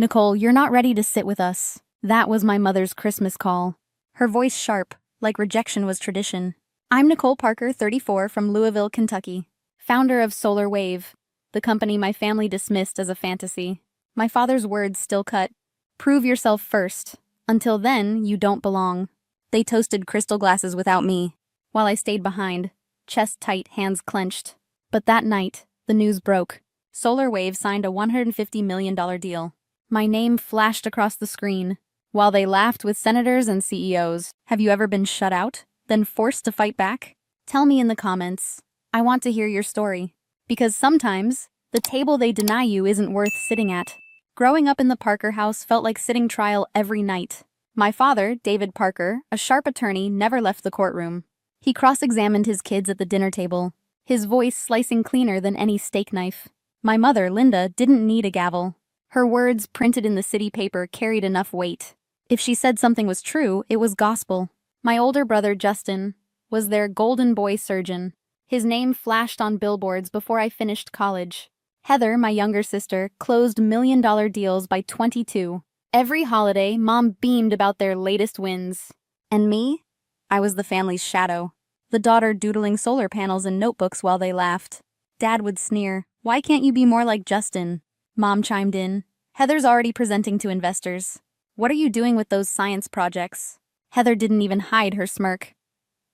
Nicole, you're not ready to sit with us. That was my mother's Christmas call. Her voice sharp, like rejection was tradition. I'm Nicole Parker, 34, from Louisville, Kentucky. Founder of Solar Wave, the company my family dismissed as a fantasy. My father's words still cut. Prove yourself first. Until then, you don't belong. They toasted crystal glasses without me, while I stayed behind, chest tight, hands clenched. But that night, the news broke. Solar Wave signed a $150 million deal. My name flashed across the screen, while they laughed with senators and CEOs. Have you ever been shut out, then forced to fight back? Tell me in the comments. I want to hear your story. Because sometimes, the table they deny you isn't worth sitting at. Growing up in the Parker house felt like sitting trial every night. My father, David Parker, a sharp attorney, never left the courtroom. He cross-examined his kids at the dinner table, his voice slicing cleaner than any steak knife. My mother, Linda, didn't need a gavel. Her words, printed in the city paper, carried enough weight. If she said something was true, it was gospel. My older brother, Justin, was their golden boy surgeon. His name flashed on billboards before I finished college. Heather, my younger sister, closed million-dollar deals by 22. Every holiday, Mom beamed about their latest wins. And me? I was the family's shadow. The daughter doodling solar panels in notebooks while they laughed. Dad would sneer, "Why can't you be more like Justin?" Mom chimed in, "Heather's already presenting to investors. What are you doing with those science projects?" Heather didn't even hide her smirk.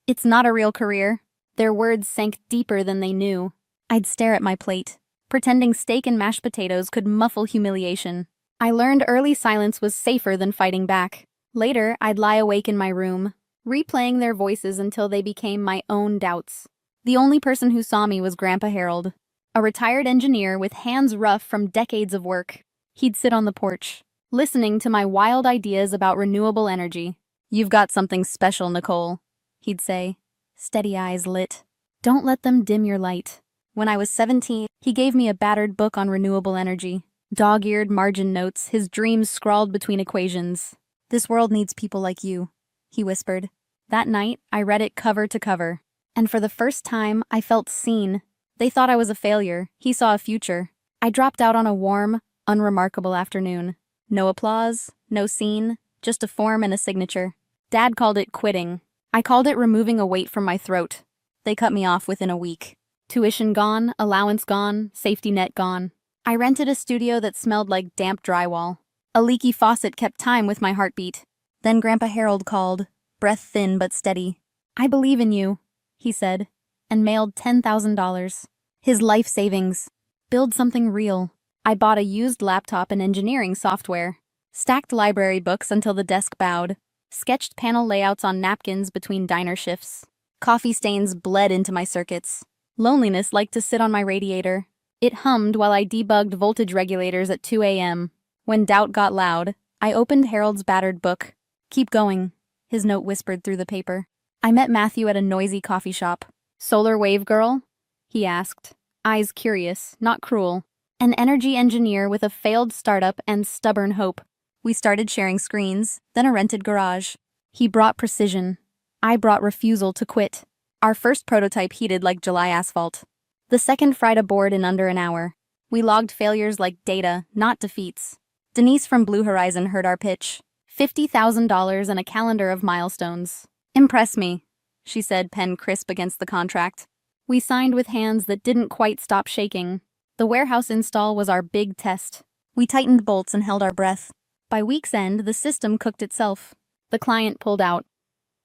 "It's not a real career." Their words sank deeper than they knew. I'd stare at my plate, pretending steak and mashed potatoes could muffle humiliation. I learned early silence was safer than fighting back. Later, I'd lie awake in my room, replaying their voices until they became my own doubts. The only person who saw me was Grandpa Harold, a retired engineer with hands rough from decades of work. He'd sit on the porch, listening to my wild ideas about renewable energy. "You've got something special, Nicole," he'd say, steady eyes lit. "Don't let them dim your light." When I was 17, he gave me a battered book on renewable energy. Dog-eared margin notes, his dreams scrawled between equations. "This world needs people like you," he whispered. That night, I read it cover to cover. And for the first time, I felt seen. They thought I was a failure. He saw a future. I dropped out on a warm, unremarkable afternoon. No applause, no scene, just a form and a signature. Dad called it quitting. I called it removing a weight from my throat. They cut me off within a week. Tuition gone, allowance gone, safety net gone. I rented a studio that smelled like damp drywall. A leaky faucet kept time with my heartbeat. Then Grandpa Harold called, breath thin but steady. "I believe in you," he said, and mailed $10,000. His life savings. Build something real. I bought a used laptop and engineering software. Stacked library books until the desk bowed. Sketched panel layouts on napkins between diner shifts. Coffee stains bled into my circuits. Loneliness liked to sit on my radiator. It hummed while I debugged voltage regulators at 2 a.m. When doubt got loud, I opened Harold's battered book. "Keep going," his note whispered through the paper. I met Matthew at a noisy coffee shop. "Solar Wave girl?" he asked, eyes curious, not cruel. An energy engineer with a failed startup and stubborn hope. We started sharing screens, then a rented garage. He brought precision. I brought refusal to quit. Our first prototype heated like July asphalt. The second fried a board in under an hour. We logged failures like data, not defeats. Denise from Blue Horizon heard our pitch. $50,000 and a calendar of milestones. "Impress me," she said, pen crisp against the contract. We signed with hands that didn't quite stop shaking. The warehouse install was our big test. We tightened bolts and held our breath. By week's end, the system cooked itself. The client pulled out.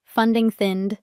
Funding thinned.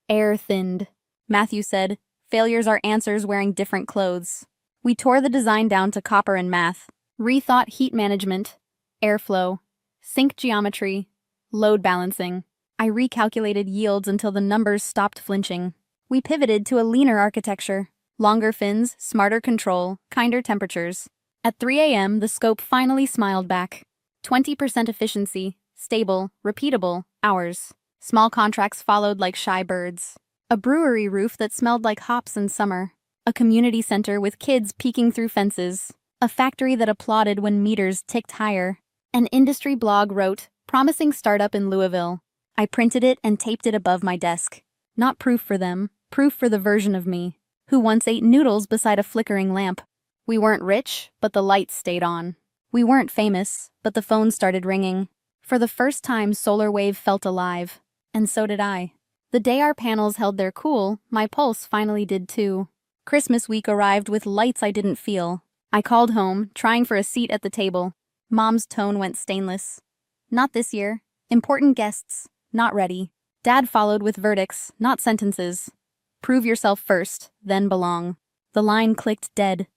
Air thinned. Matthew said, "Failures are answers wearing different clothes." We tore the design down to copper and math. Rethought heat management, airflow, sink geometry, load balancing. I recalculated yields until the numbers stopped flinching. We pivoted to a leaner architecture. Longer fins, smarter control, kinder temperatures. At 3 a.m., the scope finally smiled back. 20% efficiency, stable, repeatable, hours. Small contracts followed like shy birds. A brewery roof that smelled like hops in summer. A community center with kids peeking through fences. A factory that applauded when meters ticked higher. An industry blog wrote, "Promising startup in Louisville." I printed it and taped it above my desk. Not proof for them, proof for the version of me, who once ate noodles beside a flickering lamp. We weren't rich, but the lights stayed on. We weren't famous, but the phone started ringing. For the first time, Solar Wave felt alive. And so did I. The day our panels held their cool, my pulse finally did too. Christmas week arrived with lights I didn't feel. I called home, trying for a seat at the table. Mom's tone went stainless. Not this year. Important guests. Not ready. Dad followed with verdicts, not sentences. Prove yourself first, then belong. The line clicked dead.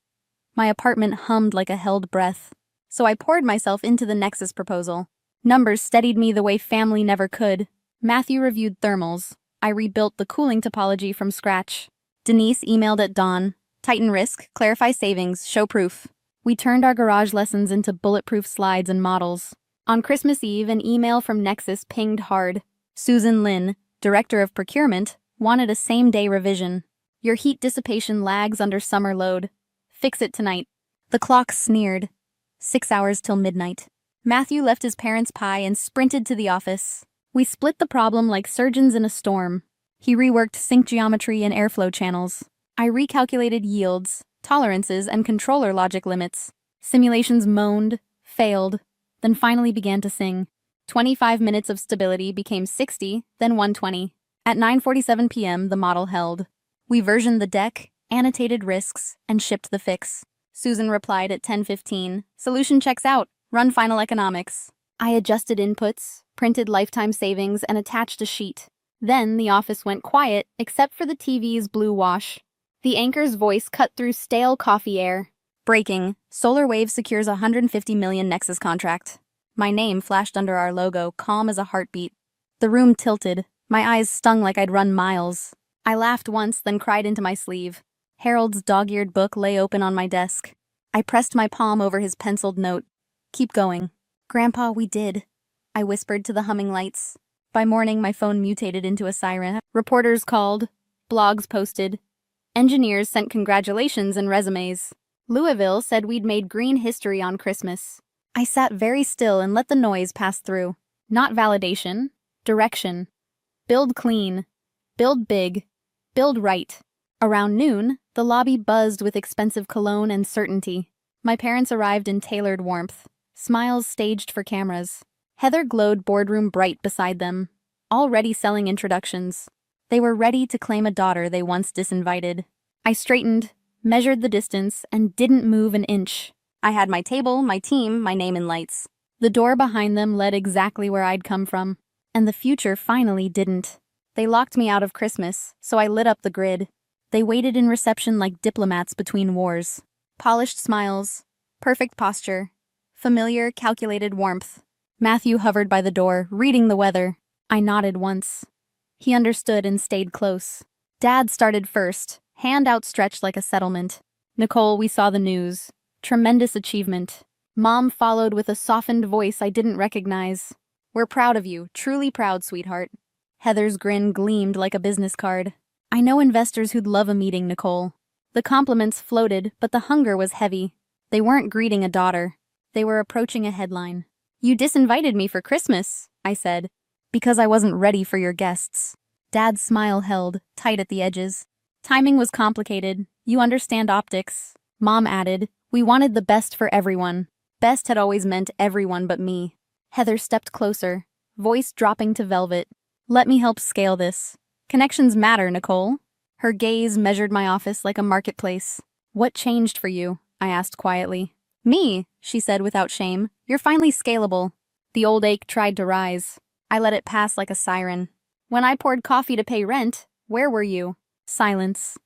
My apartment hummed like a held breath. So I poured myself into the Nexus proposal. Numbers steadied me the way family never could. Matthew reviewed thermals. I rebuilt the cooling topology from scratch. Denise emailed at dawn. Tighten risk, clarify savings, show proof. We turned our garage lessons into bulletproof slides and models. On Christmas Eve, an email from Nexus pinged hard. Susan Lin, director of procurement, wanted a same-day revision. Your heat dissipation lags under summer load. Fix it tonight. The clock sneered. 6 hours till midnight. Matthew left his parents' pie and sprinted to the office. We split the problem like surgeons in a storm. He reworked sink geometry and airflow channels. I recalculated yields, tolerances, and controller logic limits. Simulations moaned, failed, then finally began to sing. 25 minutes of stability became 60, then 120. At 9:47 p.m., the model held. We versioned the deck, annotated risks, and shipped the fix. Susan replied at 10:15, solution checks out, run final economics. I adjusted inputs, printed lifetime savings, and attached a sheet. Then the office went quiet, except for the TV's blue wash. The anchor's voice cut through stale coffee air. Breaking, Solar Wave secures a $150 million Nexus contract. My name flashed under our logo, calm as a heartbeat. The room tilted. My eyes stung like I'd run miles. I laughed once, then cried into my sleeve. Harold's dog-eared book lay open on my desk. I pressed my palm over his penciled note. Keep going. Grandpa, we did. I whispered to the humming lights. By morning, my phone mutated into a siren. Reporters called. Blogs posted. Engineers sent congratulations and resumes. Louisville said we'd made green history on Christmas. I sat very still and let the noise pass through. Not validation. Direction. Build clean. Build big. Build right. Around noon, the lobby buzzed with expensive cologne and certainty. My parents arrived in tailored warmth. Smiles staged for cameras. Heather glowed boardroom bright beside them. Already selling introductions. They were ready to claim a daughter they once disinvited. I straightened, measured the distance, and didn't move an inch. I had my table, my team, my name in lights. The door behind them led exactly where I'd come from. And the future finally didn't. They locked me out of Christmas, so I lit up the grid. They waited in reception like diplomats between wars. Polished smiles, perfect posture, familiar, calculated warmth. Matthew hovered by the door, reading the weather. I nodded once. He understood and stayed close. Dad started first, hand outstretched like a settlement. Nicole, we saw the news. Tremendous achievement. Mom followed with a softened voice I didn't recognize. We're proud of you, truly proud, sweetheart. Heather's grin gleamed like a business card. I know investors who'd love a meeting, Nicole. The compliments floated, but the hunger was heavy. They weren't greeting a daughter. They were approaching a headline. You disinvited me for Christmas, I said, because I wasn't ready for your guests. Dad's smile held, tight at the edges. Timing was complicated. You understand optics. Mom added, we wanted the best for everyone. Best had always meant everyone but me. Heather stepped closer, voice dropping to velvet. Let me help scale this. Connections matter, Nicole. Her gaze measured my office like a marketplace. What changed for you? I asked quietly. Me, she said without shame. You're finally scalable. The old ache tried to rise. I let it pass like a siren. When I poured coffee to pay rent, where were you? Silence.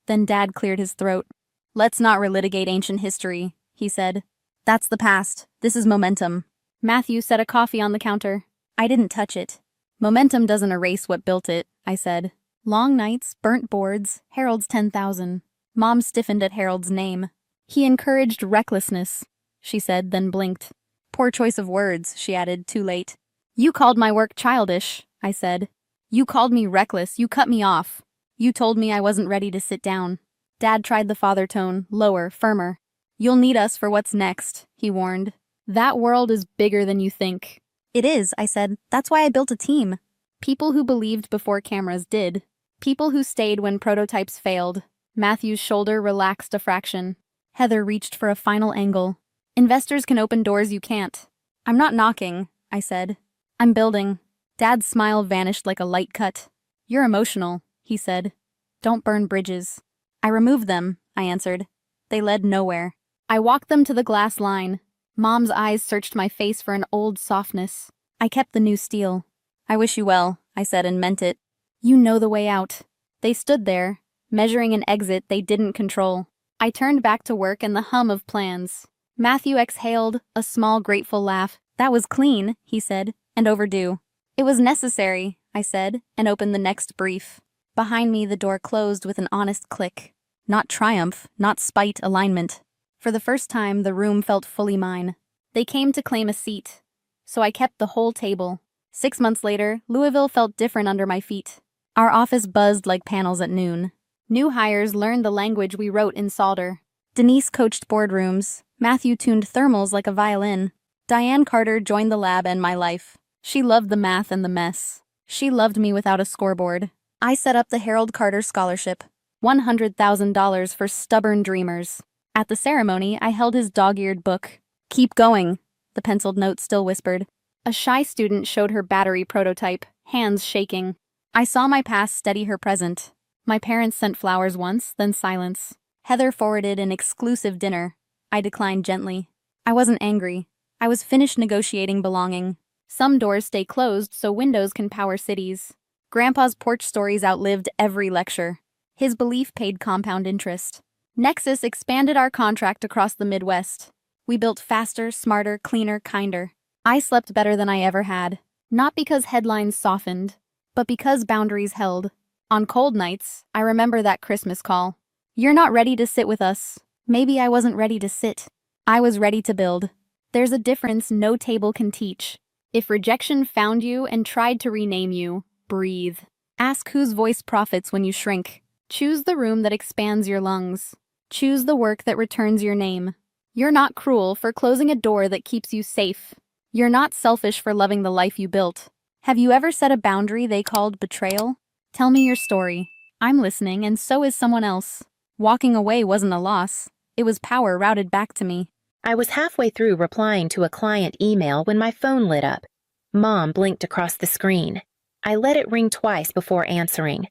Then Dad cleared his throat. Let's not relitigate ancient history, he said. That's the past. This is momentum. Matthew set a coffee on the counter. I didn't touch it. Momentum doesn't erase what built it, I said. Long nights, burnt boards, Harold's 10,000. Mom stiffened at Harold's name. He encouraged recklessness, she said, then blinked. Poor choice of words, she added, too late. You called my work childish, I said. You called me reckless, you cut me off. You told me I wasn't ready to sit down. Dad tried the father tone, lower, firmer. You'll need us for what's next, he warned. That world is bigger than you think. It is, I said. That's why I built a team. People who believed before cameras did. People who stayed when prototypes failed. Matthew's shoulder relaxed a fraction. Heather reached for a final angle. Investors can open doors you can't. I'm not knocking, I said. I'm building. Dad's smile vanished like a light cut. You're emotional, he said. Don't burn bridges. I removed them, I answered. They led nowhere. I walked them to the glass line. Mom's eyes searched my face for an old softness. I kept the new steel. I wish you well, I said and meant it. You know the way out. They stood there, measuring an exit they didn't control. I turned back to work and the hum of plans. Matthew exhaled, a small grateful laugh. That was clean, he said, and overdue. It was necessary, I said, and opened the next brief. Behind me the door closed with an honest click. Not triumph, not spite, alignment. For the first time, the room felt fully mine. They came to claim a seat, so I kept the whole table. 6 months later, Louisville felt different under my feet. Our office buzzed like panels at noon. New hires learned the language we wrote in solder. Denise coached boardrooms. Matthew tuned thermals like a violin. Diane Carter joined the lab and my life. She loved the math and the mess. She loved me without a scoreboard. I set up the Harold Carter Scholarship, $100,000 for stubborn dreamers. At the ceremony, I held his dog-eared book. Keep going, the penciled note still whispered. A shy student showed her battery prototype, hands shaking. I saw my past steady her present. My parents sent flowers once, then silence. Heather forwarded an exclusive dinner. I declined gently. I wasn't angry. I was finished negotiating belonging. Some doors stay closed so windows can power cities. Grandpa's porch stories outlived every lecture. His belief paid compound interest. Nexus expanded our contract across the Midwest. We built faster, smarter, cleaner, kinder. I slept better than I ever had. Not because headlines softened, but because boundaries held. On cold nights, I remember that Christmas call. You're not ready to sit with us. Maybe I wasn't ready to sit. I was ready to build. There's a difference no table can teach. If rejection found you and tried to rename you, breathe. Ask whose voice profits when you shrink. Choose the room that expands your lungs. Choose the work that returns your name. You're not cruel for closing a door that keeps you safe. You're not selfish for loving the life you built. Have you ever set a boundary they called betrayal? Tell me your story. I'm listening, and so is someone else. Walking away wasn't a loss. It was power routed back to me. I was halfway through replying to a client email when my phone lit up. Mom blinked across the screen. I let it ring twice before answering.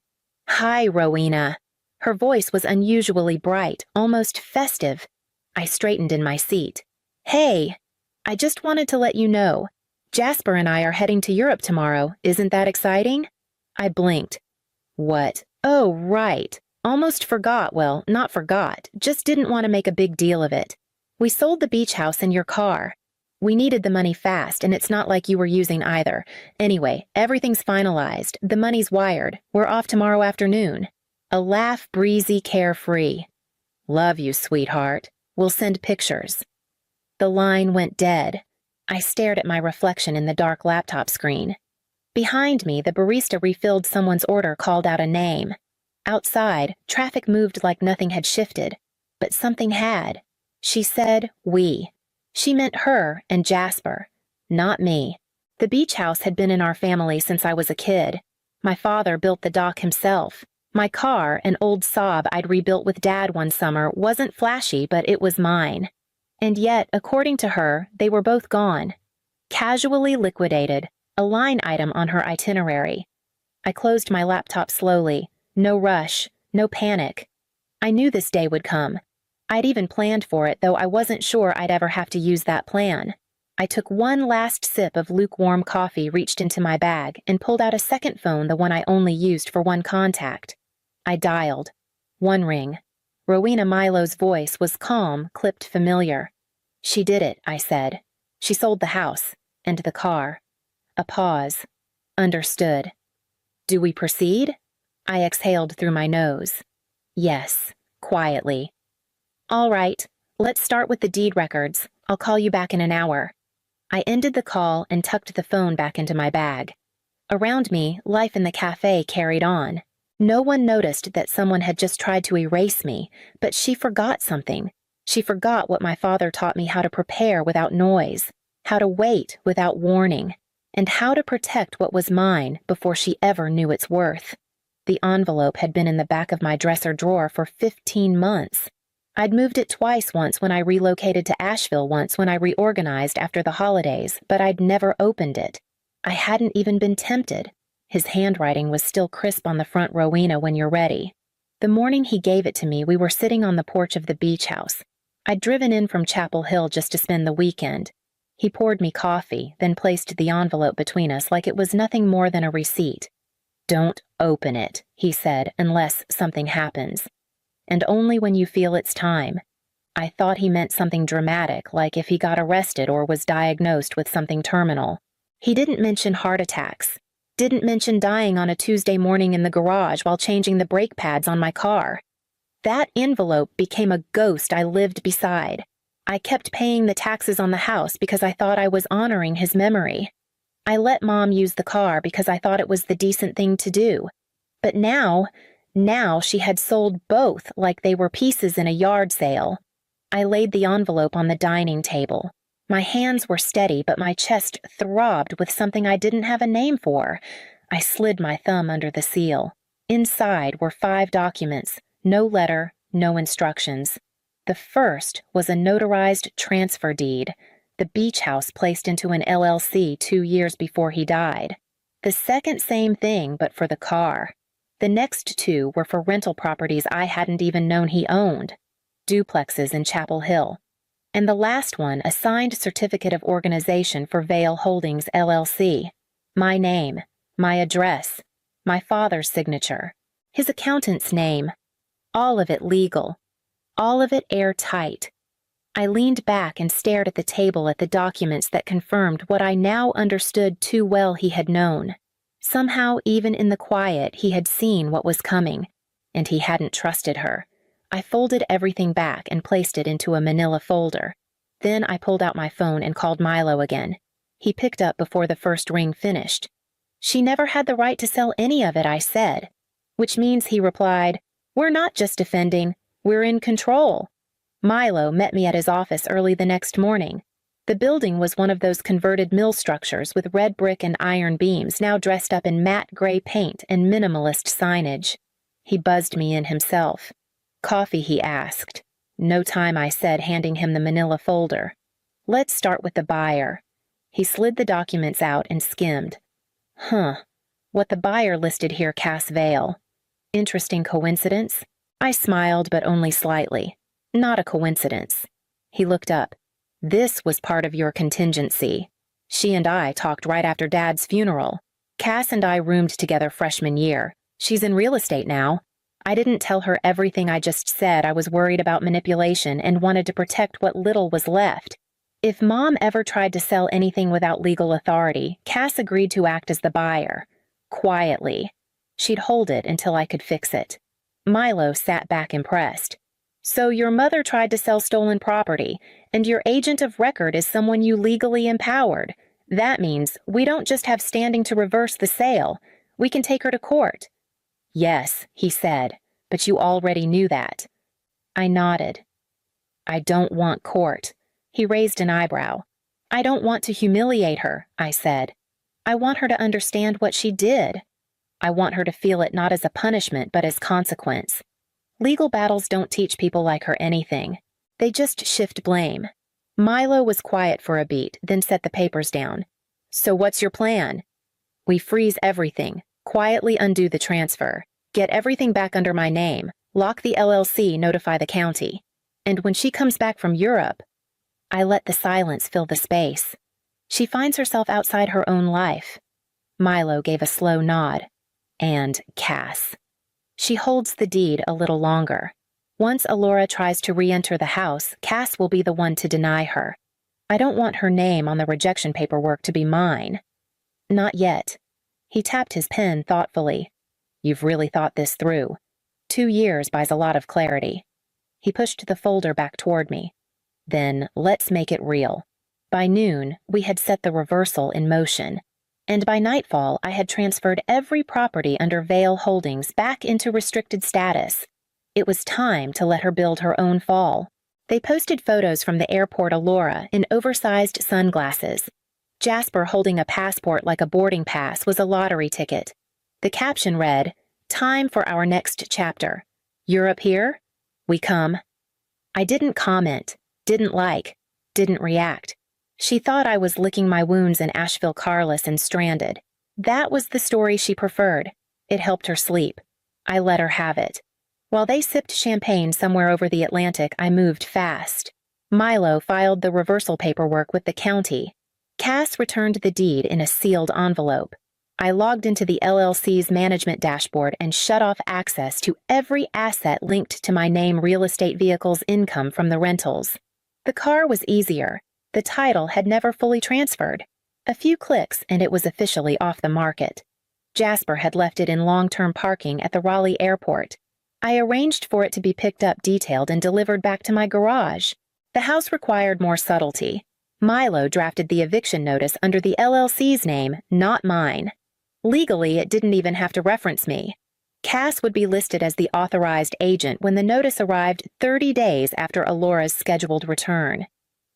Hi, Rowena. Her voice was unusually bright, almost festive. I straightened in my seat. Hey, I just wanted to let you know. Jasper and I are heading to Europe tomorrow. Isn't that exciting? I blinked. What? Oh, right. Almost forgot. Well, not forgot. Just didn't want to make a big deal of it. We sold the beach house and your car. We needed the money fast, and it's not like you were using either. Anyway, everything's finalized. The money's wired. We're off tomorrow afternoon. A laugh, breezy, carefree. Love you, sweetheart. We'll send pictures. The line went dead. I stared at my reflection in the dark laptop screen. Behind me, the barista refilled someone's order, called out a name. Outside, traffic moved like nothing had shifted, but something had. She said, we. She meant her and Jasper, not me. The beach house had been in our family since I was a kid. My father built the dock himself. My car, an old Saab I'd rebuilt with Dad one summer, wasn't flashy, but it was mine. And yet, according to her, they were both gone. Casually liquidated, a line item on her itinerary. I closed my laptop slowly. No rush, no panic. I knew this day would come. I'd even planned for it, though I wasn't sure I'd ever have to use that plan. I took one last sip of lukewarm coffee, reached into my bag, and pulled out a second phone, the one I only used for one contact. I dialed. One ring. Rowena Milo's voice was calm, clipped familiar. She did it, I said. She sold the house, and the car. A pause. Understood. Do we proceed? I exhaled through my nose. Yes, quietly. All right, let's start with the deed records. I'll call you back in an hour. I ended the call and tucked the phone back into my bag. Around me, life in the cafe carried on. No one noticed that someone had just tried to erase me, but she forgot something. She forgot what my father taught me: how to prepare without noise, how to wait without warning, and how to protect what was mine before she ever knew its worth. The envelope had been in the back of my dresser drawer for 15 months. I'd moved it twice, once when I relocated to Asheville, once when I reorganized after the holidays, but I'd never opened it. I hadn't even been tempted. His handwriting was still crisp on the front, "Rowena, when you're ready." The morning he gave it to me, we were sitting on the porch of the beach house. I'd driven in from Chapel Hill just to spend the weekend. He poured me coffee, then placed the envelope between us like it was nothing more than a receipt. "Don't open it," he said, "unless something happens. And only when you feel it's time." I thought he meant something dramatic, like if he got arrested or was diagnosed with something terminal. He didn't mention heart attacks. Didn't mention dying on a Tuesday morning in the garage while changing the brake pads on my car. That envelope became a ghost I lived beside. I kept paying the taxes on the house because I thought I was honoring his memory. I let Mom use the car because I thought it was the decent thing to do. But now she had sold both like they were pieces in a yard sale. I laid the envelope on the dining table. My hands were steady, but my chest throbbed with something I didn't have a name for. I slid my thumb under the seal. Inside were 5 documents, no letter, no instructions. The first was a notarized transfer deed, the beach house placed into an LLC 2 years before he died. The second, same thing, but for the car. The next 2 were for rental properties I hadn't even known he owned, duplexes in Chapel Hill. And the last one, a signed certificate of organization for Vale Holdings, LLC. My name, my address, my father's signature, his accountant's name. All of it legal. All of it airtight. I leaned back and stared at the table at the documents that confirmed what I now understood too well he had known. Somehow, even in the quiet, he had seen what was coming, and he hadn't trusted her. I folded everything back and placed it into a manila folder. Then I pulled out my phone and called Milo again. He picked up before the first ring finished. "She never had the right to sell any of it," I said. Which means, he replied, "We're not just defending, we're in control." Milo met me at his office early the next morning. The building was one of those converted mill structures with red brick and iron beams, now dressed up in matte gray paint and minimalist signage. He buzzed me in himself. "Coffee?" he asked. "No time," I said, handing him the manila folder. "Let's start with the buyer." He slid the documents out and skimmed. What the buyer listed here, Cass Vale. Interesting coincidence? I smiled, but only slightly. Not a coincidence. He looked up. "This was part of your contingency. She and I talked right after Dad's funeral. Cass and I roomed together freshman year. She's in real estate now. I didn't tell her everything I just said. I was worried about manipulation and wanted to protect what little was left. If Mom ever tried to sell anything without legal authority, Cass agreed to act as the buyer. Quietly. She'd hold it until I could fix it." Milo sat back impressed. "So your mother tried to sell stolen property, and your agent of record is someone you legally empowered. That means we don't just have standing to reverse the sale. We can take her to court." "Yes," he said, "but you already knew that." I nodded. "I don't want court." He raised an eyebrow. "I don't want to humiliate her," I said. "I want her to understand what she did. I want her to feel it not as a punishment, but as consequence. Legal battles don't teach people like her anything. They just shift blame." Milo was quiet for a beat, then set the papers down. "So what's your plan?" "We freeze everything, quietly undo the transfer, get everything back under my name, lock the LLC, notify the county. And when she comes back from Europe..." I let the silence fill the space. "She finds herself outside her own life." Milo gave a slow nod. "And Cass. She holds the deed a little longer. Once Alora tries to re-enter the house, Cass will be the one to deny her. I don't want her name on the rejection paperwork to be mine." "Not yet." He tapped his pen thoughtfully. "You've really thought this through. 2 years buys a lot of clarity." He pushed the folder back toward me. "Then let's make it real." By noon, we had set the reversal in motion. And by nightfall, I had transferred every property under Vale Holdings back into restricted status. It was time to let her build her own fall. They posted photos from the airport Alora in oversized sunglasses. Jasper holding a passport like a boarding pass was a lottery ticket. The caption read, "Time for our next chapter. Europe here? We come." I didn't comment, didn't like, didn't react. She thought I was licking my wounds in Asheville carless and stranded. That was the story she preferred. It helped her sleep. I let her have it. While they sipped champagne somewhere over the Atlantic, I moved fast. Milo filed the reversal paperwork with the county. Cass returned the deed in a sealed envelope. I logged into the LLC's management dashboard and shut off access to every asset linked to my name real estate vehicle's income from the rentals. The car was easier. The title had never fully transferred. A few clicks and it was officially off the market. Jasper had left it in long-term parking at the Raleigh airport. I arranged for it to be picked up detailed and delivered back to my garage. The house required more subtlety. Milo drafted the eviction notice under the LLC's name, not mine. Legally, it didn't even have to reference me. Cass would be listed as the authorized agent when the notice arrived 30 days after Alora's scheduled return.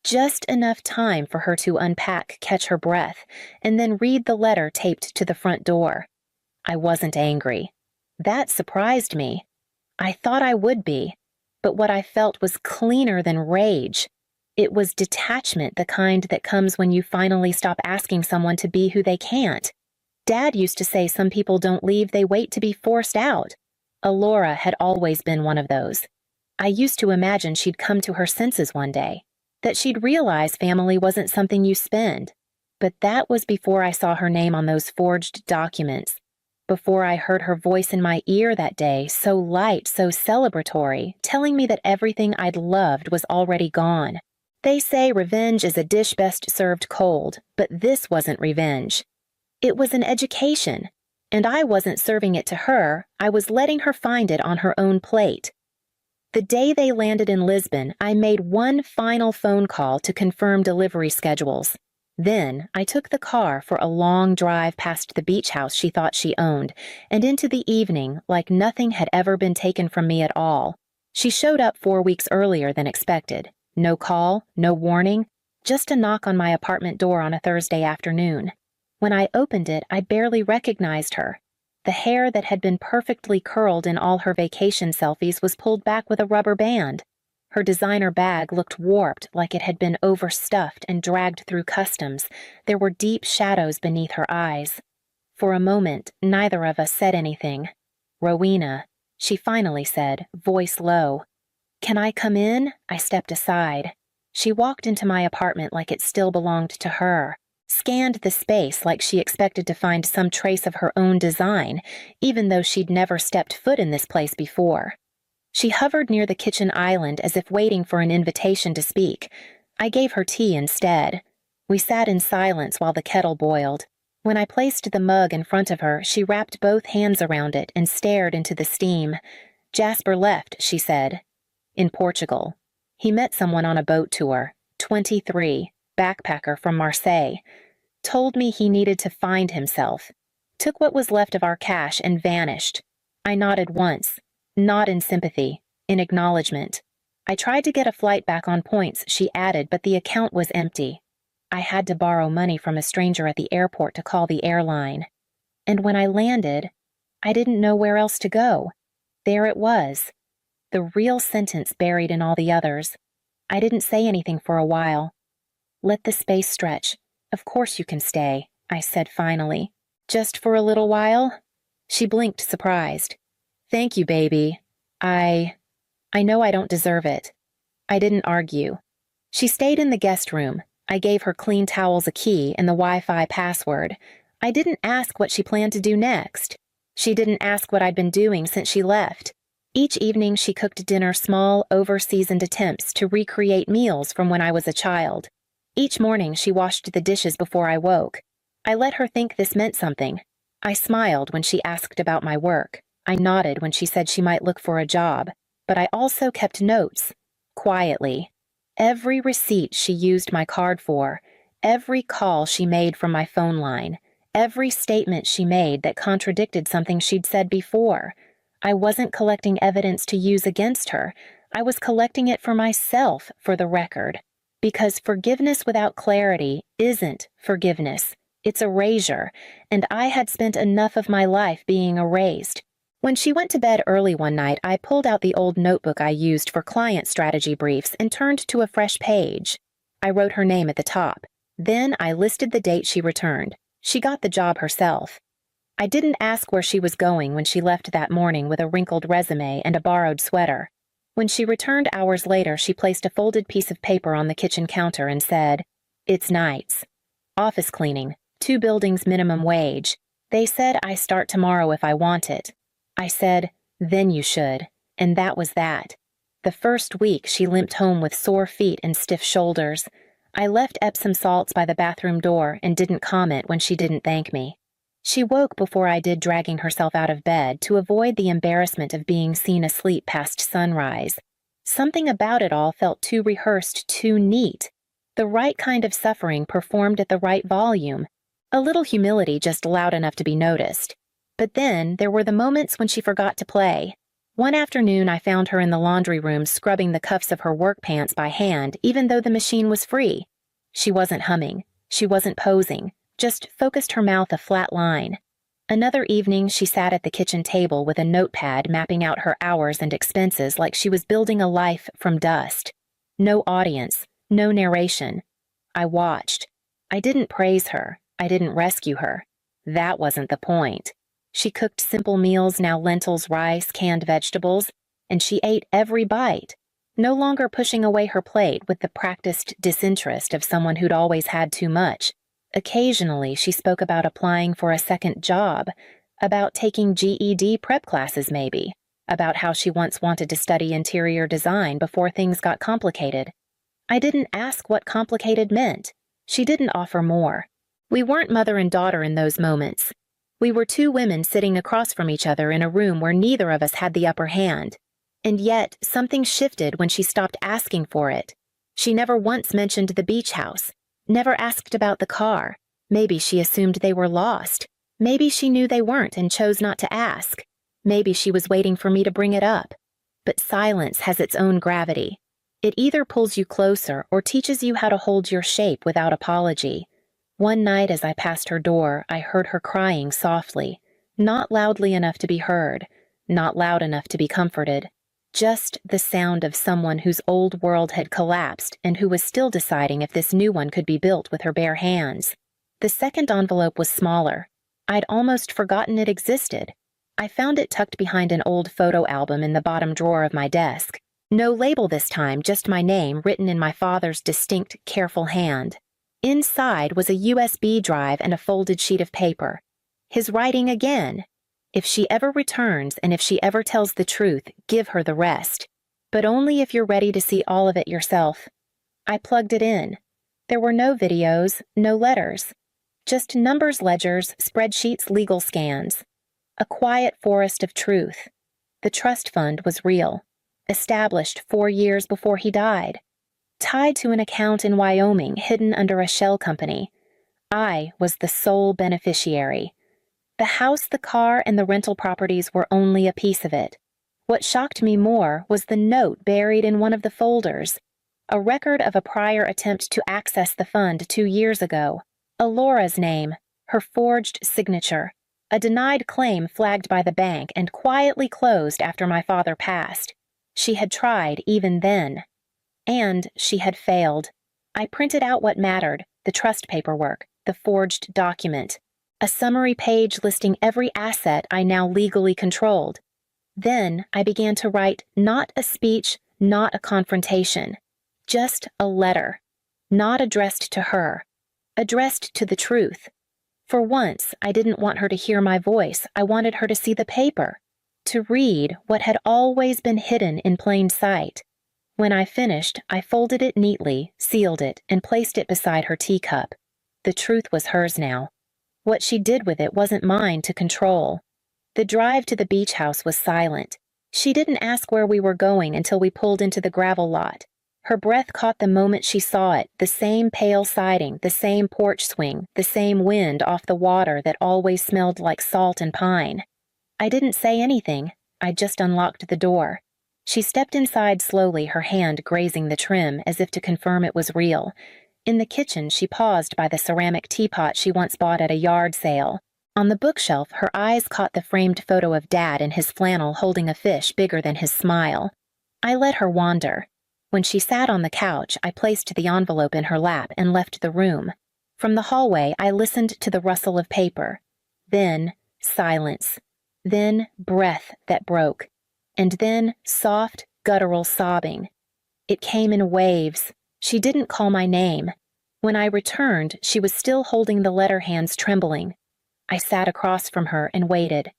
Just enough time for her to unpack, catch her breath, and then read the letter taped to the front door. I wasn't angry. That surprised me. I thought I would be, but what I felt was cleaner than rage. It was detachment, the kind that comes when you finally stop asking someone to be who they can't. Dad used to say some people don't leave, they wait to be forced out. Alora had always been one of those. I used to imagine she'd come to her senses one day, that she'd realize family wasn't something you spend. But that was before I saw her name on those forged documents, before I heard her voice in my ear that day, so light, so celebratory, telling me that everything I'd loved was already gone. They say revenge is a dish best served cold, but this wasn't revenge. It was an education, and I wasn't serving it to her, I was letting her find it on her own plate. The day they landed in Lisbon, I made one final phone call to confirm delivery schedules. Then I took the car for a long drive past the beach house she thought she owned, and into the evening like nothing had ever been taken from me at all. She showed up 4 weeks earlier than expected. No call, no warning, just a knock on my apartment door on a Thursday afternoon. When I opened it, I barely recognized her. The hair that had been perfectly curled in all her vacation selfies was pulled back with a rubber band. Her designer bag looked warped, like it had been overstuffed and dragged through customs. There were deep shadows beneath her eyes. For a moment, neither of us said anything. "Rowena," she finally said, voice low. "Can I come in?" I stepped aside. She walked into my apartment like it still belonged to her, scanned the space like she expected to find some trace of her own design, even though she'd never stepped foot in this place before. She hovered near the kitchen island as if waiting for an invitation to speak. I gave her tea instead. We sat in silence while the kettle boiled. When I placed the mug in front of her, she wrapped both hands around it and stared into the steam. "Jasper left," she said. "In Portugal. He met someone on a boat tour, 23, backpacker from Marseille. Told me he needed to find himself. Took what was left of our cash and vanished." I nodded once, not in sympathy, in acknowledgement. I tried to get a flight back on points, she added, but the account was empty. I had to borrow money from a stranger at the airport to call the airline. And when I landed, I didn't know where else to go. There it was. The real sentence buried in all the others. I didn't say anything for a while. "Let the space stretch. Of course you can stay," I said finally. "Just for a little while?" She blinked, surprised. "Thank you, baby. I know I don't deserve it." I didn't argue. She stayed in the guest room. I gave her clean towels, a key, and the Wi-Fi password. I didn't ask what she planned to do next. She didn't ask what I'd been doing since she left. Each evening she cooked dinner, small, over-seasoned attempts to recreate meals from when I was a child. Each morning she washed the dishes before I woke. I let her think this meant something. I smiled when she asked about my work. I nodded when she said she might look for a job. But I also kept notes, quietly. Every receipt she used my card for, every call she made from my phone line, every statement she made that contradicted something she'd said before. I wasn't collecting evidence to use against her. I was collecting it for myself, for the record. Because forgiveness without clarity isn't forgiveness. It's erasure, and I had spent enough of my life being erased. When she went to bed early one night, I pulled out the old notebook I used for client strategy briefs and turned to a fresh page. I wrote her name at the top. Then I listed the date she returned. She got the job herself. I didn't ask where she was going when she left that morning with a wrinkled resume and a borrowed sweater. When she returned hours later, she placed a folded piece of paper on the kitchen counter and said, "It's nights. Office cleaning, 2 buildings minimum wage. They said I start tomorrow if I want it." I said, "Then you should," and that was that. The first week, she limped home with sore feet and stiff shoulders. I left Epsom salts by the bathroom door and didn't comment when she didn't thank me. She woke before I did, dragging herself out of bed to avoid the embarrassment of being seen asleep past sunrise. Something about it all felt too rehearsed, too neat. The right kind of suffering performed at the right volume. A little humility just loud enough to be noticed. But then there were the moments when she forgot to play. One afternoon I found her in the laundry room scrubbing the cuffs of her work pants by hand, even though the machine was free. She wasn't humming. She wasn't posing. Just focused her mouth a flat line. Another evening, she sat at the kitchen table with a notepad mapping out her hours and expenses like she was building a life from dust. No audience, no narration. I watched. I didn't praise her. I didn't rescue her. That wasn't the point. She cooked simple meals, now lentils, rice, canned vegetables, and she ate every bite, no longer pushing away her plate with the practiced disinterest of someone who'd always had too much. Occasionally, she spoke about applying for a second job, about taking GED prep classes maybe, about how she once wanted to study interior design before things got complicated. I didn't ask what complicated meant. She didn't offer more. We weren't mother and daughter in those moments. We were 2 women sitting across from each other in a room where neither of us had the upper hand. And yet, something shifted when she stopped asking for it. She never once mentioned the beach house. Never asked about the car. Maybe she assumed they were lost. Maybe she knew they weren't and chose not to ask. Maybe she was waiting for me to bring it up. But silence has its own gravity. It either pulls you closer or teaches you how to hold your shape without apology. One night as I passed her door, I heard her crying softly, not loudly enough to be heard, not loud enough to be comforted. Just the sound of someone whose old world had collapsed and who was still deciding if this new one could be built with her bare hands. The second envelope was smaller. I'd almost forgotten it existed. I found it tucked behind an old photo album in the bottom drawer of my desk. No label this time, just my name written in my father's distinct, careful hand. Inside was a USB drive and a folded sheet of paper. His writing again. If she ever returns and if she ever tells the truth, give her the rest. But only if you're ready to see all of it yourself. I plugged it in. There were no videos, no letters. Just numbers, ledgers, spreadsheets, legal scans. A quiet forest of truth. The trust fund was real. Established 4 years before he died. Tied to an account in Wyoming hidden under a shell company. I was the sole beneficiary. The house, the car, and the rental properties were only a piece of it. What shocked me more was the note buried in one of the folders, a record of a prior attempt to access the fund 2 years ago, Alora's name, her forged signature, a denied claim flagged by the bank and quietly closed after my father passed. She had tried even then. And she had failed. I printed out what mattered, the trust paperwork, the forged document, a summary page listing every asset I now legally controlled. Then I began to write not a speech, not a confrontation, just a letter, not addressed to her, addressed to the truth. For once, I didn't want her to hear my voice. I wanted her to see the paper, to read what had always been hidden in plain sight. When I finished, I folded it neatly, sealed it, and placed it beside her teacup. The truth was hers now. What she did with it wasn't mine to control. The drive to the beach house was silent. She didn't ask where we were going until we pulled into the gravel lot. Her breath caught the moment she saw it, the same pale siding, the same porch swing, the same wind off the water that always smelled like salt and pine. I didn't say anything. I just unlocked the door. She stepped inside slowly, her hand grazing the trim as if to confirm it was real. In the kitchen, she paused by the ceramic teapot she once bought at a yard sale. On the bookshelf, her eyes caught the framed photo of Dad in his flannel holding a fish bigger than his smile. I let her wander. When she sat on the couch, I placed the envelope in her lap and left the room. From the hallway, I listened to the rustle of paper. Then, silence. Then, breath that broke. And then, soft, guttural sobbing. It came in waves. She didn't call my name. When I returned, she was still holding the letter hands trembling. I sat across from her and waited.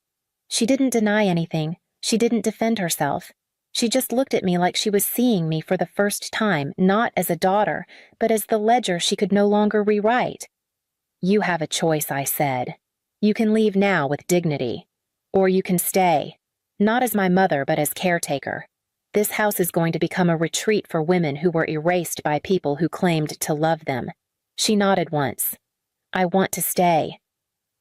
She didn't deny anything. She didn't defend herself. She just looked at me like she was seeing me for the first time, not as a daughter, but as the ledger she could no longer rewrite. "You have a choice," I said. "You can leave now with dignity. Or you can stay, not as my mother, but as caretaker. This house is going to become a retreat for women who were erased by people who claimed to love them." She nodded once. "I want to stay."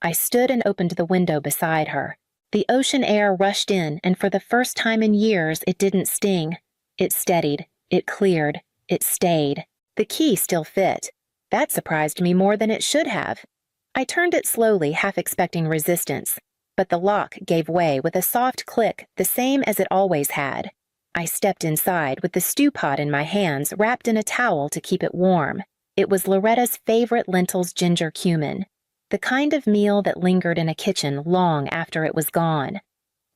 I stood and opened the window beside her. The ocean air rushed in, and for the first time in years, it didn't sting. It steadied, it cleared, it stayed. The key still fit. That surprised me more than it should have. I turned it slowly, half expecting resistance, but the lock gave way with a soft click, the same as it always had. I stepped inside with the stew pot in my hands, wrapped in a towel to keep it warm. It was Loretta's favorite lentils ginger cumin. The kind of meal that lingered in a kitchen long after it was gone.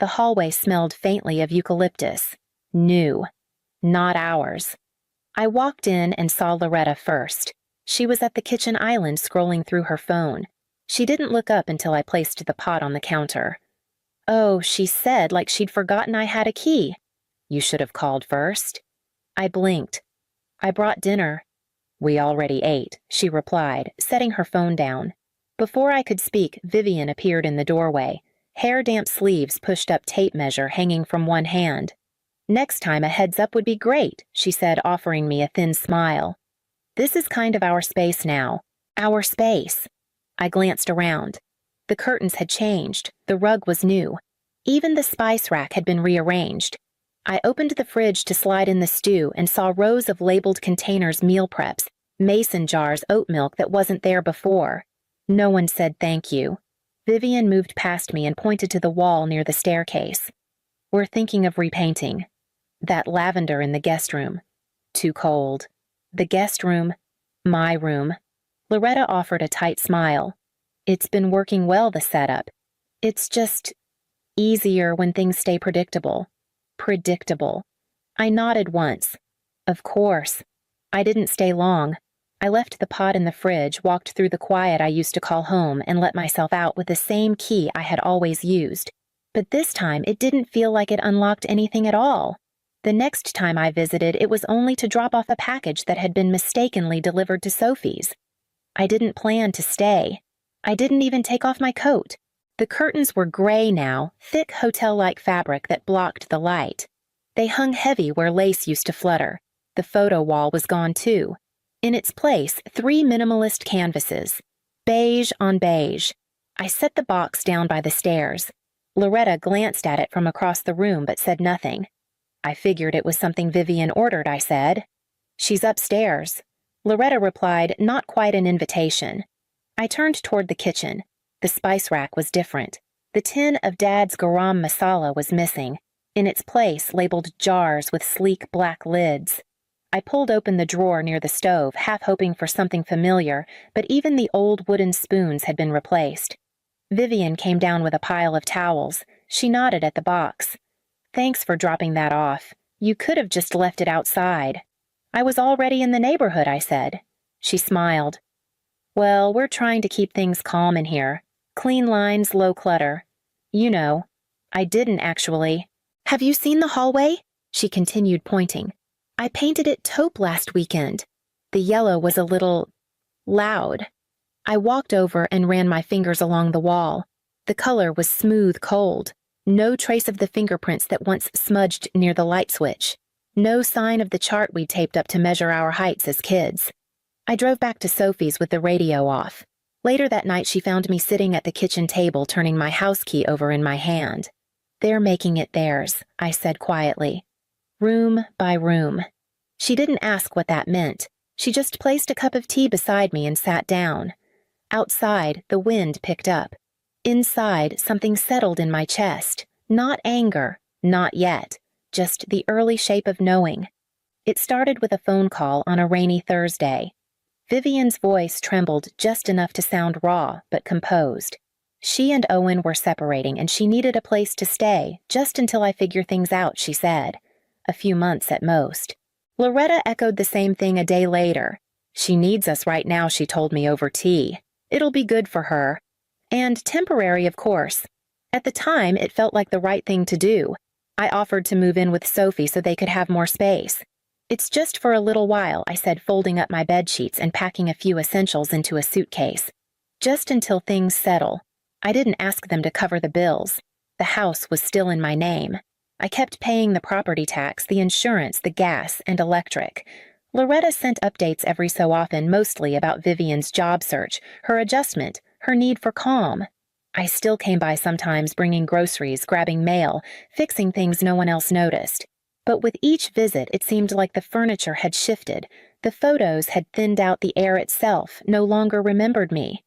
The hallway smelled faintly of eucalyptus. New. Not ours. I walked in and saw Loretta first. She was at the kitchen island scrolling through her phone. She didn't look up until I placed the pot on the counter. "Oh," she said, like she'd forgotten I had a key. "You should have called first." I blinked. "I brought dinner." "We already ate," she replied, setting her phone down. Before I could speak, Vivian appeared in the doorway, hair-damp sleeves pushed up tape measure hanging from one hand. "Next time a heads-up would be great," she said, offering me a thin smile. "This is kind of our space now. Our space." I glanced around. The curtains had changed. The rug was new. Even the spice rack had been rearranged. I opened the fridge to slide in the stew and saw rows of labeled containers meal preps, mason jars oat milk that wasn't there before. No one said thank you. Vivian moved past me and pointed to the wall near the staircase. "We're thinking of repainting. That lavender in the guest room. Too cold. The guest room. My room." Loretta offered a tight smile. "It's been working well, the setup. It's just easier when things stay predictable." Predictable. I nodded once. "Of course." I didn't stay long. I left the pot in the fridge, walked through the quiet I used to call home, and let myself out with the same key I had always used. But this time, it didn't feel like it unlocked anything at all. The next time I visited, it was only to drop off a package that had been mistakenly delivered to Sophie's. I didn't plan to stay. I didn't even take off my coat. The curtains were gray now, thick hotel-like fabric that blocked the light. They hung heavy where lace used to flutter. The photo wall was gone too. In its place, 3 minimalist canvases. Beige on beige. I set the box down by the stairs. Loretta glanced at it from across the room but said nothing. "I figured it was something Vivian ordered," I said. "She's upstairs." Loretta replied, "Not quite an invitation." I turned toward the kitchen. The spice rack was different. The tin of Dad's garam masala was missing. In its place, labeled jars with sleek black lids. I pulled open the drawer near the stove, half hoping for something familiar, but even the old wooden spoons had been replaced. Vivian came down with a pile of towels. She nodded at the box. "Thanks for dropping that off. You could have just left it outside." "I was already in the neighborhood," I said. She smiled. "Well, we're trying to keep things calm in here. Clean lines, low clutter. You know." I didn't actually. "Have you seen the hallway?" She continued, pointing. "I painted it taupe last weekend. The yellow was a little loud." I walked over and ran my fingers along the wall. The color was smooth cold. No trace of the fingerprints that once smudged near the light switch. No sign of the chart we'd taped up to measure our heights as kids. I drove back to Sophie's with the radio off. Later that night, she found me sitting at the kitchen table, turning my house key over in my hand. "They're making it theirs," I said quietly. Room by room. She didn't ask what that meant. She just placed a cup of tea beside me and sat down. Outside, the wind picked up. Inside, something settled in my chest. Not anger, not yet, just the early shape of knowing. It started with a phone call on a rainy Thursday. Vivian's voice trembled just enough to sound raw, but composed. She and Owen were separating, and she needed a place to stay, just until I figure things out, she said. A few months at most. Loretta echoed the same thing a day later. She needs us right now, she told me over tea. It'll be good for her. And temporary, of course. At the time, it felt like the right thing to do. I offered to move in with Sophie so they could have more space. It's just for a little while, I said, folding up my bedsheets and packing a few essentials into a suitcase. Just until things settle. I didn't ask them to cover the bills. The house was still in my name. I kept paying the property tax, the insurance, the gas, and electric. Loretta sent updates every so often, mostly about Vivian's job search, her adjustment, her need for calm. I still came by sometimes bringing groceries, grabbing mail, fixing things no one else noticed. But with each visit, it seemed like the furniture had shifted. The photos had thinned out the air itself, no longer remembered me.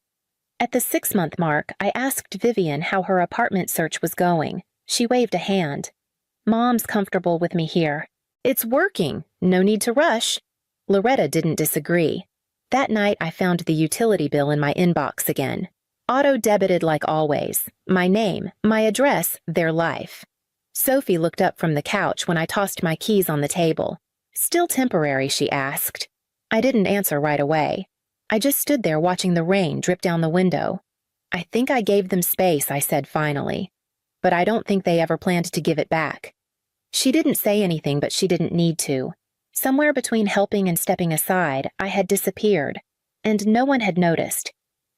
At the 6-month mark, I asked Vivian how her apartment search was going. She waved a hand. Mom's comfortable with me here. It's working. No need to rush. Loretta didn't disagree. That night, I found the utility bill in my inbox again. Auto-debited like always. My name, my address, their life. Sophie looked up from the couch when I tossed my keys on the table. Still temporary, she asked. I didn't answer right away. I just stood there watching the rain drip down the window. I think I gave them space, I said finally. But I don't think they ever planned to give it back. She didn't say anything, but she didn't need to. Somewhere between helping and stepping aside, I had disappeared, and no one had noticed.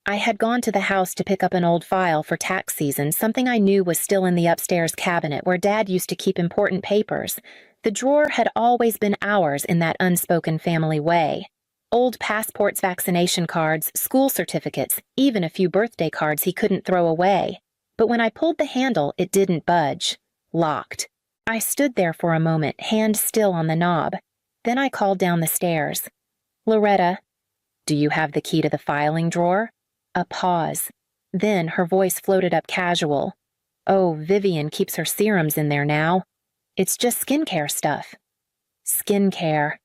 I had gone to the house to pick up an old file for tax season, something I knew was still in the upstairs cabinet where Dad used to keep important papers. The drawer had always been ours in that unspoken family way. Old passports, vaccination cards, school certificates, even a few birthday cards he couldn't throw away. But when I pulled the handle, it didn't budge. Locked. I stood there for a moment, hand still on the knob. Then I called down the stairs. Loretta, do you have the key to the filing drawer? A pause. Then her voice floated up casual. Oh, Vivian keeps her serums in there now. It's just skincare stuff. Skincare.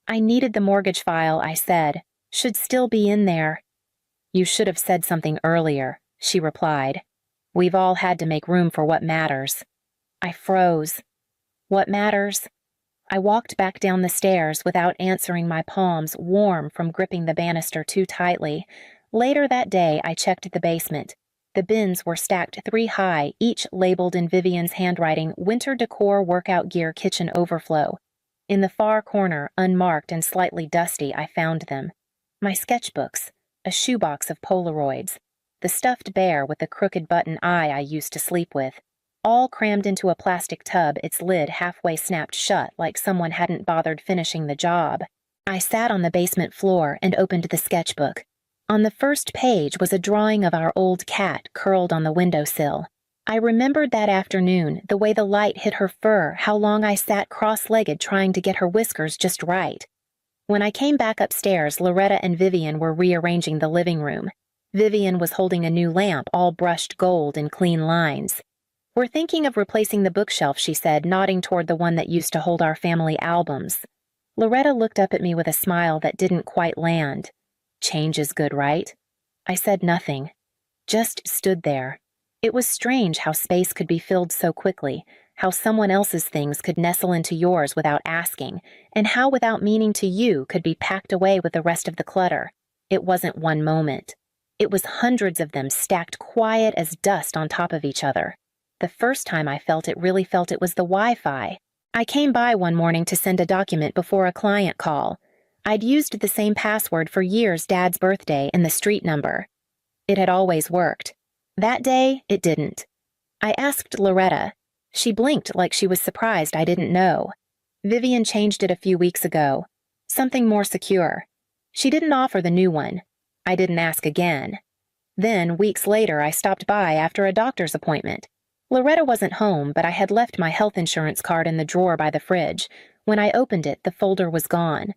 I needed the mortgage file, I said. Should still be in there. You should have said something earlier, she replied. We've all had to make room for what matters. I froze. What matters? I walked back down the stairs without answering, my palms warm from gripping the banister too tightly. Later that day, I checked the basement. The bins were stacked 3 high, each labeled in Vivian's handwriting, Winter Decor Workout Gear Kitchen Overflow. In the far corner, unmarked and slightly dusty, I found them. My sketchbooks, a shoebox of Polaroids, the stuffed bear with the crooked button eye I used to sleep with, all crammed into a plastic tub, its lid halfway snapped shut like someone hadn't bothered finishing the job. I sat on the basement floor and opened the sketchbook. On the first page was a drawing of our old cat curled on the windowsill. I remembered that afternoon, the way the light hit her fur, how long I sat cross-legged trying to get her whiskers just right. When I came back upstairs, Loretta and Vivian were rearranging the living room. Vivian was holding a new lamp, all brushed gold in clean lines. We're thinking of replacing the bookshelf, she said, nodding toward the one that used to hold our family albums. Loretta looked up at me with a smile that didn't quite land. Change is good, right? I said nothing. Just stood there. It was strange how space could be filled so quickly, how someone else's things could nestle into yours without asking, and how without meaning to you could be packed away with the rest of the clutter. It wasn't one moment. It was hundreds of them stacked quiet as dust on top of each other. The first time I really felt it was the Wi-Fi. I came by one morning to send a document before a client call. I'd used the same password for years, Dad's birthday and the street number. It had always worked. That day, it didn't. I asked Loretta. She blinked like she was surprised I didn't know. Vivian changed it a few weeks ago. Something more secure. She didn't offer the new one. I didn't ask again. Then, weeks later, I stopped by after a doctor's appointment. Loretta wasn't home, but I had left my health insurance card in the drawer by the fridge. When I opened it, the folder was gone.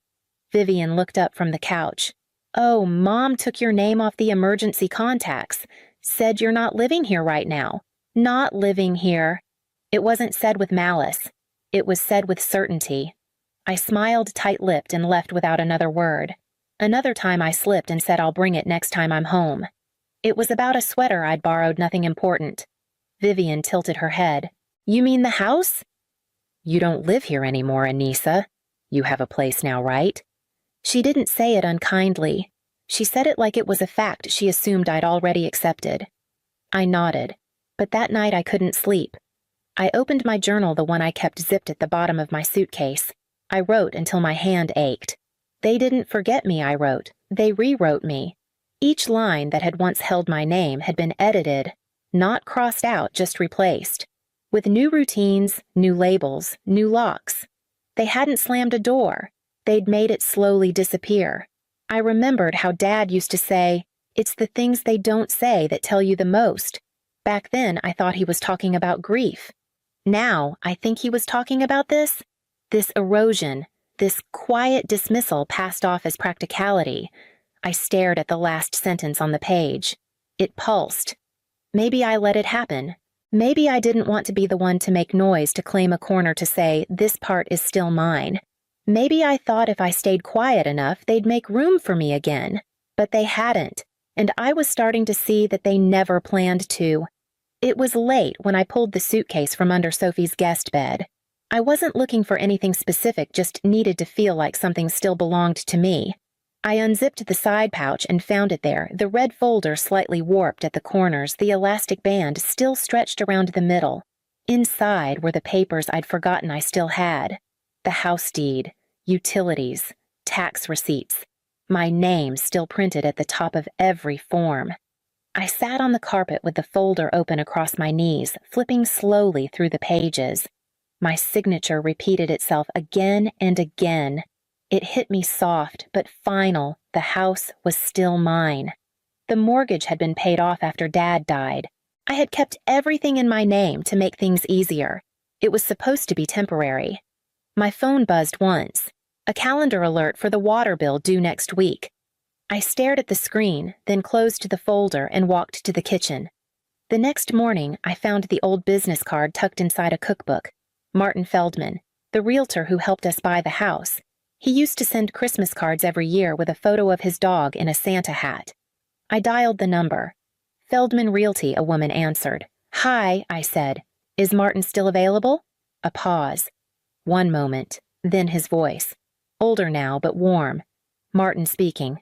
Vivian looked up from the couch. Oh, Mom took your name off the emergency contacts. Said you're not living here right now. Not living here. It wasn't said with malice. It was said with certainty. I smiled tight-lipped and left without another word. Another time I slipped and said I'll bring it next time I'm home. It was about a sweater I'd borrowed, nothing important. Vivian tilted her head. You mean the house? You don't live here anymore, Anissa. You have a place now, right? She didn't say it unkindly. She said it like it was a fact she assumed I'd already accepted. I nodded, but that night I couldn't sleep. I opened my journal, the one I kept zipped at the bottom of my suitcase. I wrote until my hand ached. They didn't forget me, I wrote. They rewrote me. Each line that had once held my name had been edited, not crossed out, just replaced. With new routines, new labels, new locks. They hadn't slammed a door. They'd made it slowly disappear. I remembered how Dad used to say, "It's the things they don't say that tell you the most." Back then, I thought he was talking about grief. Now, I think he was talking about this erosion, this quiet dismissal passed off as practicality. I stared at the last sentence on the page. It pulsed. Maybe I let it happen. Maybe I didn't want to be the one to make noise to claim a corner to say, this part is still mine. Maybe I thought if I stayed quiet enough, they'd make room for me again. But they hadn't, and I was starting to see that they never planned to. It was late when I pulled the suitcase from under Sophie's guest bed. I wasn't looking for anything specific, just needed to feel like something still belonged to me. I unzipped the side pouch and found it there, the red folder slightly warped at the corners, the elastic band still stretched around the middle. Inside were the papers I'd forgotten I still had. The house deed, utilities, tax receipts. My name still printed at the top of every form. I sat on the carpet with the folder open across my knees, flipping slowly through the pages. My signature repeated itself again and again. It hit me soft, but final. The house was still mine. The mortgage had been paid off after Dad died. I had kept everything in my name to make things easier. It was supposed to be temporary. My phone buzzed once. A calendar alert for the water bill due next week. I stared at the screen, then closed the folder and walked to the kitchen. The next morning, I found the old business card tucked inside a cookbook. Martin Feldman, the realtor who helped us buy the house. He used to send Christmas cards every year with a photo of his dog in a Santa hat. I dialed the number. Feldman Realty, a woman answered. Hi, I said. Is Martin still available? A pause. One moment, then his voice. Older now, but warm. Martin speaking.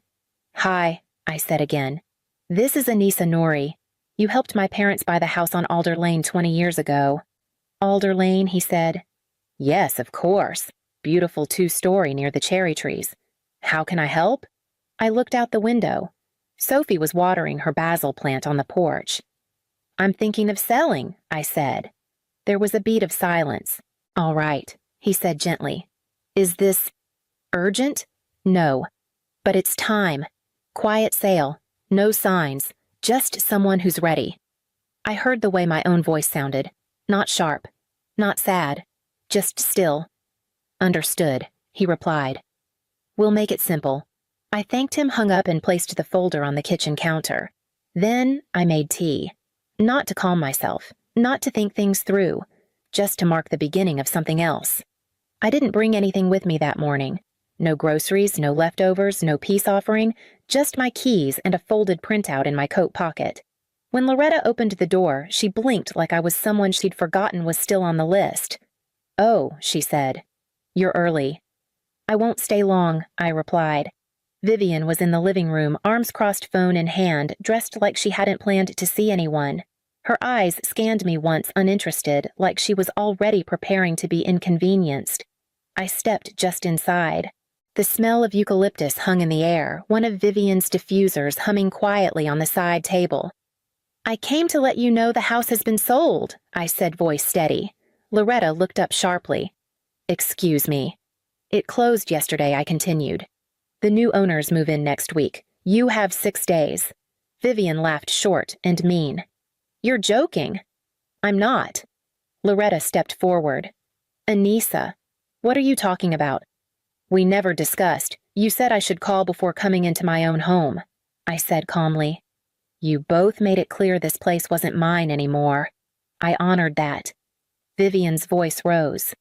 Hi, I said again. This is Anissa Nouri. You helped my parents buy the house on Alder Lane 20 years ago. Alder Lane, he said. Yes, of course. Beautiful 2-story near the cherry trees. How can I help? I looked out the window. Sophie was watering her basil plant on the porch. I'm thinking of selling, I said. There was a beat of silence. All right, he said gently. Is this urgent? No. But it's time. Quiet sale. No signs. Just someone who's ready. I heard the way my own voice sounded. Not sharp. Not sad. Just still. Understood, he replied. We'll make it simple. I thanked him, hung up, and placed the folder on the kitchen counter. Then I made tea. Not to calm myself, not to think things through, just to mark the beginning of something else. I didn't bring anything with me that morning. No groceries, no leftovers, no peace offering, just my keys and a folded printout in my coat pocket. When Loretta opened the door, she blinked like I was someone she'd forgotten was still on the list. Oh, she said. You're early. I won't stay long, I replied. Vivian was in the living room, arms crossed, phone in hand, dressed like she hadn't planned to see anyone. Her eyes scanned me once uninterested, like she was already preparing to be inconvenienced. I stepped just inside. The smell of eucalyptus hung in the air, one of Vivian's diffusers humming quietly on the side table. I came to let you know the house has been sold, I said, voice steady. Loretta looked up sharply. Excuse me. It closed yesterday, I continued. The new owners move in next week. You have 6 days. Vivian laughed short and mean. You're joking. I'm not. Loretta stepped forward. Anissa, what are you talking about? We never discussed. You said I should call before coming into my own home, I said calmly. You both made it clear this place wasn't mine anymore. I honored that. Vivian's voice rose.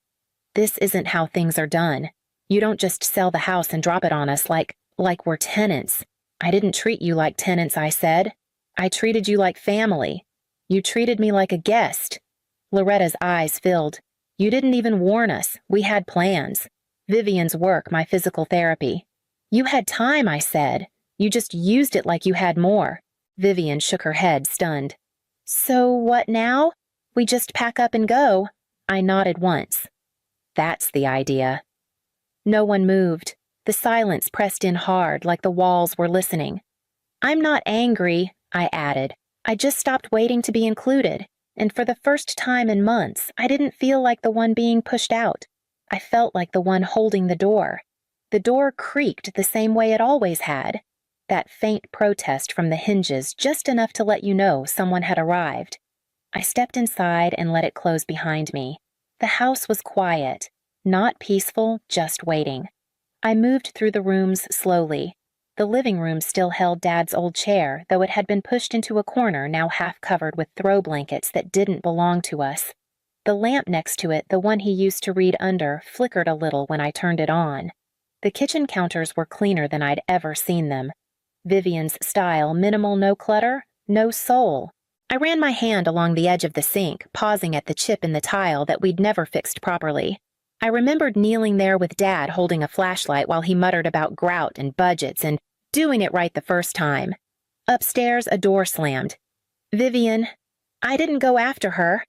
This isn't how things are done. You don't just sell the house and drop it on us like we're tenants. I didn't treat you like tenants, I said. I treated you like family. You treated me like a guest. Loretta's eyes filled. You didn't even warn us. We had plans. Vivian's work, my physical therapy. You had time, I said. You just used it like you had more. Vivian shook her head, stunned. So what now? We just pack up and go. I nodded once. That's the idea. No one moved. The silence pressed in hard, like the walls were listening. I'm not angry, I added. I just stopped waiting to be included. And for the first time in months, I didn't feel like the one being pushed out. I felt like the one holding the door. The door creaked the same way it always had. That faint protest from the hinges, just enough to let you know someone had arrived. I stepped inside and let it close behind me. The house was quiet, not peaceful, just waiting. I moved through the rooms slowly. The living room still held Dad's old chair, though it had been pushed into a corner now half covered with throw blankets that didn't belong to us. The lamp next to it, the one he used to read under, flickered a little when I turned it on. The kitchen counters were cleaner than I'd ever seen them. Vivian's style, minimal, no clutter, no soul. I ran my hand along the edge of the sink, pausing at the chip in the tile that we'd never fixed properly. I remembered kneeling there with Dad holding a flashlight while he muttered about grout and budgets and doing it right the first time. Upstairs, a door slammed. Vivian. I didn't go after her.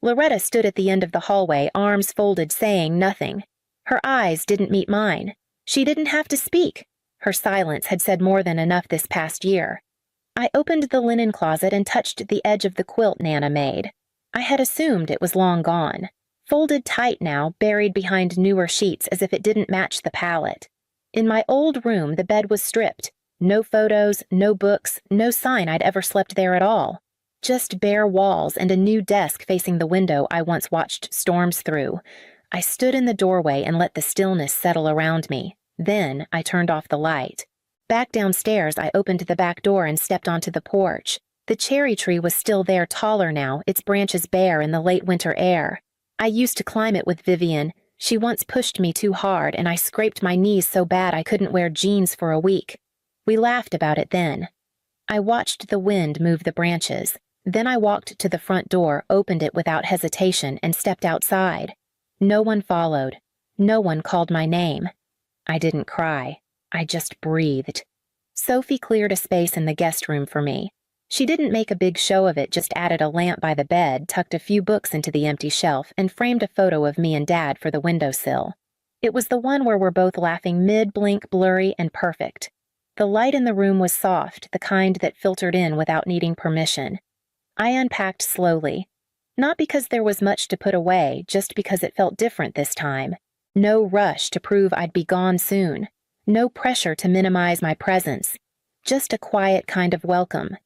Loretta stood at the end of the hallway, arms folded, saying nothing. Her eyes didn't meet mine. She didn't have to speak. Her silence had said more than enough this past year. I opened the linen closet and touched the edge of the quilt Nana made. I had assumed it was long gone. Folded tight now, buried behind newer sheets as if it didn't match the palette. In my old room, the bed was stripped. No photos, no books, no sign I'd ever slept there at all. Just bare walls and a new desk facing the window I once watched storms through. I stood in the doorway and let the stillness settle around me. Then I turned off the light. Back downstairs, I opened the back door and stepped onto the porch. The cherry tree was still there, taller now, its branches bare in the late winter air. I used to climb it with Vivian. She once pushed me too hard, and I scraped my knees so bad I couldn't wear jeans for a week. We laughed about it then. I watched the wind move the branches. Then I walked to the front door, opened it without hesitation, and stepped outside. No one followed. No one called my name. I didn't cry. I just breathed. Sophie cleared a space in the guest room for me. She didn't make a big show of it, just added a lamp by the bed, tucked a few books into the empty shelf, and framed a photo of me and Dad for the windowsill. It was the one where we're both laughing mid-blink, blurry, and perfect. The light in the room was soft, the kind that filtered in without needing permission. I unpacked slowly. Not because there was much to put away, just because it felt different this time. No rush to prove I'd be gone soon. No pressure to minimize my presence. Just a quiet kind of welcome.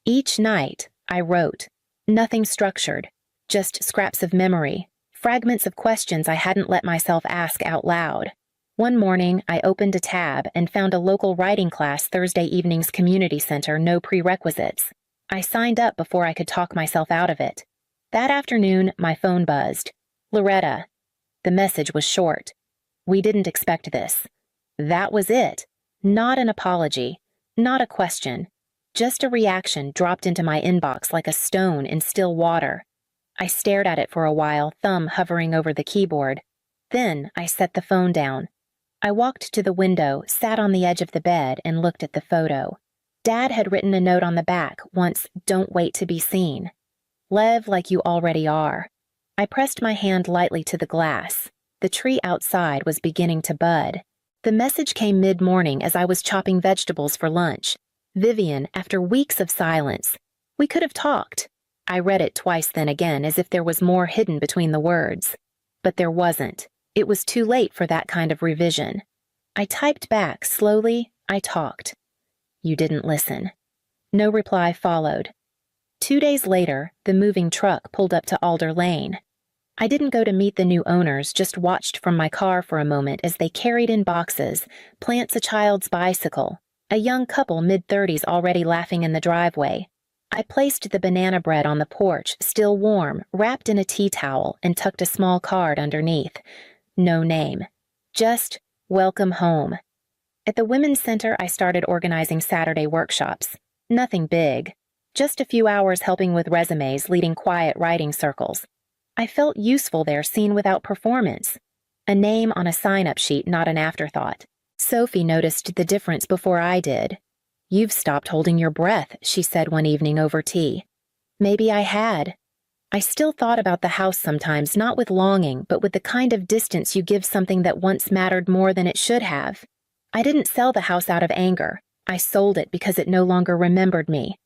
Each night, I wrote. Nothing structured. Just scraps of memory. Fragments of questions I hadn't let myself ask out loud. One morning, I opened a tab and found a local writing class Thursday evening's community center, no prerequisites. I signed up before I could talk myself out of it. That afternoon, my phone buzzed. Loretta. The message was short. We didn't expect this. That was it. Not an apology. Not a question. Just a reaction dropped into my inbox like a stone in still water. I stared at it for a while, thumb hovering over the keyboard. Then I set the phone down. I walked to the window, sat on the edge of the bed, and looked at the photo. Dad had written a note on the back, once, "Don't wait to be seen." Lev like you already are. I pressed my hand lightly to the glass. The tree outside was beginning to bud. The message came mid-morning as I was chopping vegetables for lunch. Vivian, after weeks of silence. We could have talked. I read it twice then again, as if there was more hidden between the words. But there wasn't. It was too late for that kind of revision. I typed back, slowly. I talked. You didn't listen. No reply followed. 2 days later, the moving truck pulled up to Alder Lane. I didn't go to meet the new owners, just watched from my car for a moment as they carried in boxes, plants a child's bicycle, A young couple mid-30s already laughing in the driveway. I placed the banana bread on the porch, still warm, wrapped in a tea towel, and tucked a small card underneath. No name. Just, welcome home. At the Women's Center, I started organizing Saturday workshops. Nothing big. Just a few hours helping with resumes, leading quiet writing circles. I felt useful there, seen without performance. A name on a sign-up sheet, not an afterthought. Sophie noticed the difference before I did. "You've stopped holding your breath," she said one evening over tea. Maybe I had. I still thought about the house sometimes, not with longing, but with the kind of distance you give something that once mattered more than it should have. I didn't sell the house out of anger. I sold it because it no longer remembered me.